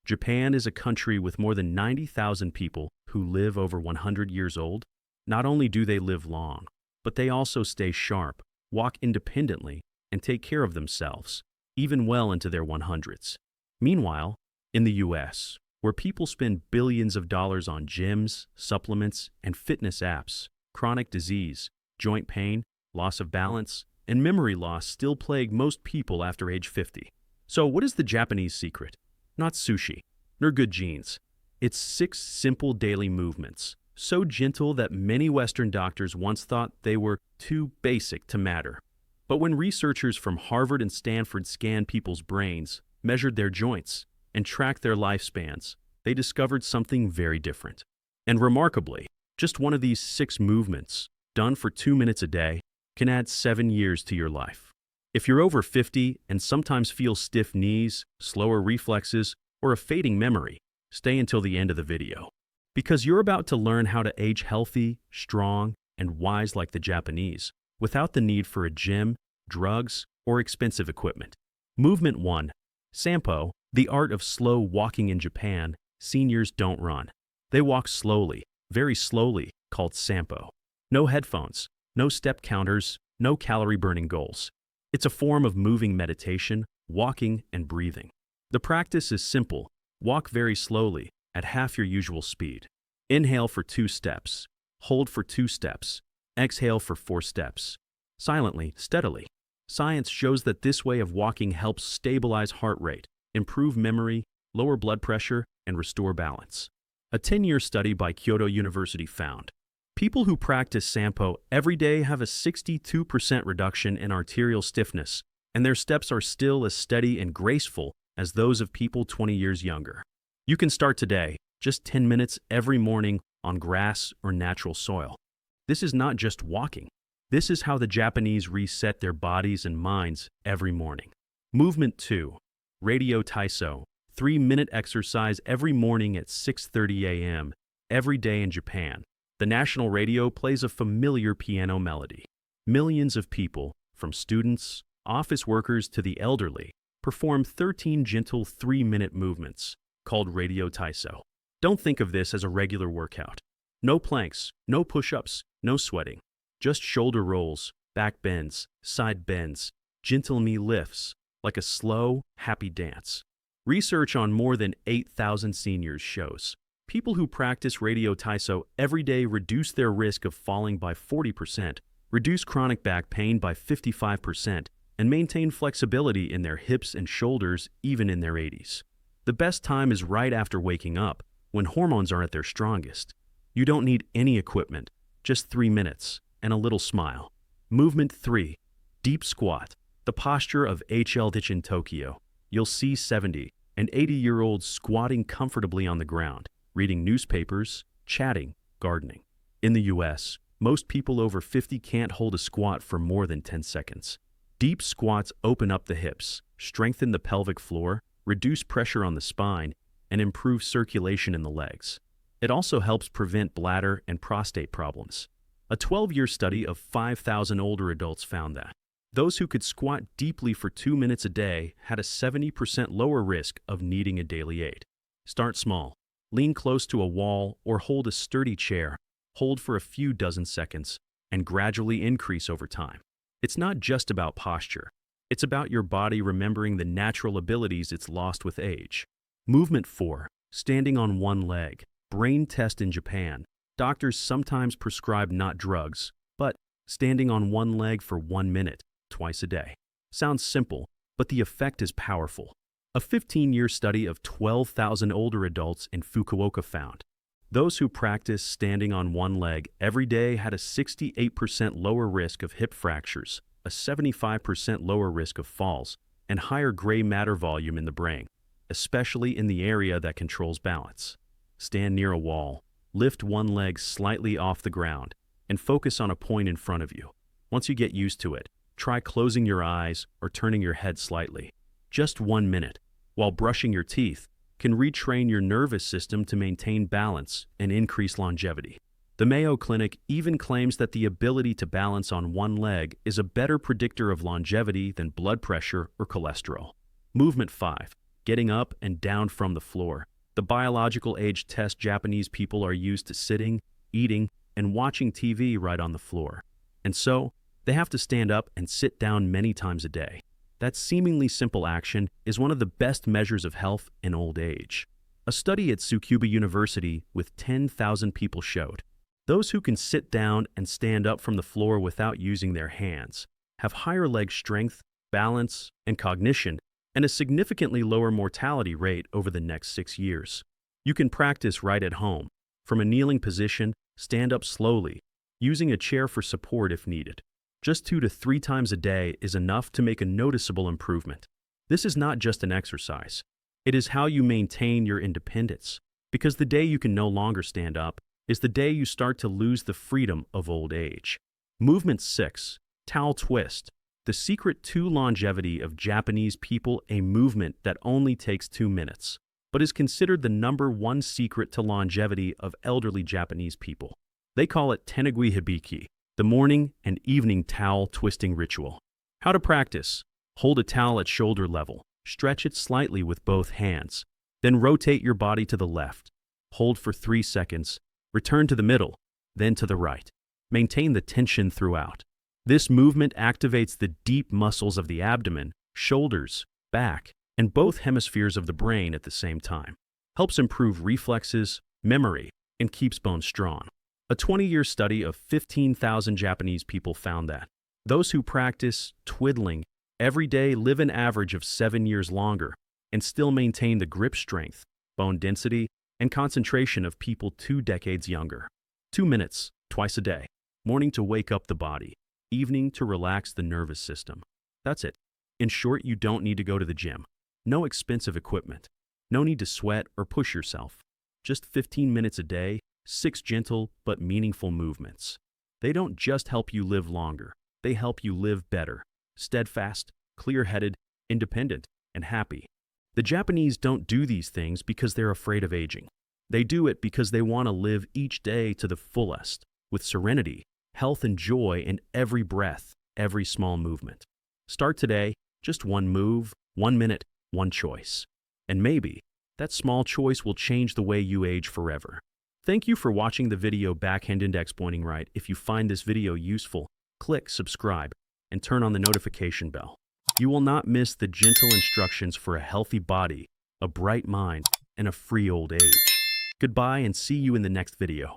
Japan is a country with more than 90,000 people who live over 100 years old. Not only do they live long, but they also stay sharp, walk independently, and take care of themselves, even well into their 100s. Meanwhile, in the US, where people spend billions of dollars on gyms, supplements, and fitness apps, chronic disease, joint pain, loss of balance, and memory loss still plague most people after age 50. So what is the Japanese secret? Not sushi, nor good genes. It's 6 simple daily movements, so gentle that many Western doctors once thought they were too basic to matter. But when researchers from Harvard and Stanford scanned people's brains, measured their joints, and tracked their lifespans, they discovered something very different. And remarkably, just one of these 6 movements, done for 2 minutes a day, can add 7 years to your life. If you're over 50 and sometimes feel stiff knees, slower reflexes, or a fading memory, stay until the end of the video. Because you're about to learn how to age healthy, strong, and wise like the Japanese, without the need for a gym, drugs, or expensive equipment. Movement 1. Sampo, the art of slow walking in Japan. Seniors don't run. They walk slowly, very slowly, called Sampo. No headphones, no step counters, no calorie-burning goals. It's a form of moving meditation, walking, and breathing. The practice is simple. Walk very slowly, at half your usual speed. Inhale for 2 steps. Hold for 2 steps. Exhale for 4 steps. Silently, steadily. Science shows that this way of walking helps stabilize heart rate, improve memory, lower blood pressure, and restore balance. A 10-year study by Kyoto University found people who practice Sampo every day have a 62% reduction in arterial stiffness, and their steps are still as steady and graceful as those of people 20 years younger. You can start today, just 10 minutes every morning on grass or natural soil. This is not just walking. This is how the Japanese reset their bodies and minds every morning. Movement 2. Radio taiso. 3-minute exercise every morning at 6:30 a.m. every day in Japan. The national radio plays a familiar piano melody. Millions of people, from students, office workers to the elderly, perform 13 gentle 3-minute movements, called radio taiso. Don't think of this as a regular workout. No planks, no push-ups, no sweating. Just shoulder rolls, back bends, side bends, gentle knee lifts, like a slow, happy dance. Research on more than 8,000 seniors shows people who practice radio taiso every day reduce their risk of falling by 40%, reduce chronic back pain by 55%, and maintain flexibility in their hips and shoulders even in their 80s. The best time is right after waking up, when hormones are at their strongest. You don't need any equipment, just 3 minutes and a little smile. Movement 3. Deep squat. The posture of HL Ditch in Tokyo. You'll see 70 and 80-year-olds squatting comfortably on the ground, reading newspapers, chatting, gardening. In the US, most people over 50 can't hold a squat for more than 10 seconds. Deep squats open up the hips, strengthen the pelvic floor, reduce pressure on the spine, and improve circulation in the legs. It also helps prevent bladder and prostate problems. A 12-year study of 5,000 older adults found that those who could squat deeply for 2 minutes a day had a 70% lower risk of needing a daily aid. Start small. Lean close to a wall or hold a sturdy chair. Hold for a few dozen seconds and gradually increase over time. It's not just about posture. It's about your body remembering the natural abilities it's lost with age. Movement 4. Standing on one leg. Brain test in Japan. Doctors sometimes prescribe not drugs, but standing on one leg for 1 minute, twice a day. Sounds simple, but the effect is powerful. A 15-year study of 12,000 older adults in Fukuoka found those who practice standing on one leg every day had a 68% lower risk of hip fractures, a 75% lower risk of falls, and higher gray matter volume in the brain, especially in the area that controls balance. Stand near a wall, lift one leg slightly off the ground, and focus on a point in front of you. Once you get used to it, try closing your eyes or turning your head slightly. Just 1 minute, while brushing your teeth, can retrain your nervous system to maintain balance and increase longevity. The Mayo Clinic even claims that the ability to balance on one leg is a better predictor of longevity than blood pressure or cholesterol. Movement 5. getting up and down from the floor. The biological age test Japanese people are used to sitting, eating, and watching TV right on the floor. And so, they have to stand up and sit down many times a day. That seemingly simple action is one of the best measures of health in old age. A study at Tsukuba University with 10,000 people showed those who can sit down and stand up from the floor without using their hands have higher leg strength, balance, and cognition, and a significantly lower mortality rate over the next 6 years. You can practice right at home. From a kneeling position, stand up slowly, using a chair for support if needed. Just 2 to 3 times a day is enough to make a noticeable improvement. This is not just an exercise. It is how you maintain your independence, because the day you can no longer stand up is the day you start to lose the freedom of old age. Movement 6, towel twist. The secret to longevity of Japanese people, a movement that only takes 2 minutes, but is considered the #1 secret to longevity of elderly Japanese people. They call it tenugui hibiki, the morning and evening towel twisting ritual. How to practice. Hold a towel at shoulder level. Stretch it slightly with both hands. Then rotate your body to the left. Hold for 3 seconds. Return to the middle, then to the right. Maintain the tension throughout. This movement activates the deep muscles of the abdomen, shoulders, back, and both hemispheres of the brain at the same time. Helps improve reflexes, memory, and keeps bones strong. A 20-year study of 15,000 Japanese people found that those who practice twiddling every day live an average of 7 years longer and still maintain the grip strength, bone density, and concentration of people 2 decades younger. 2 minutes, twice a day. Morning to wake up the body, evening to relax the nervous system. That's it. In short, you don't need to go to the gym. No expensive equipment. No need to sweat or push yourself. Just 15 minutes a day, 6 gentle but meaningful movements. They don't just help you live longer. They help you live better, steadfast, clear-headed, independent, and happy. The Japanese don't do these things because they're afraid of aging. They do it because they want to live each day to the fullest, with serenity, health, and joy in every breath, every small movement. Start today, just 1 move, 1 minute, 1 choice. And maybe that small choice will change the way you age forever. Thank you for watching the video Backhand Index Pointing Right. If you find this video useful, click subscribe and turn on the notification bell. You will not miss the gentle instructions for a healthy body, a bright mind, and a free old age. Goodbye and see you in the next video.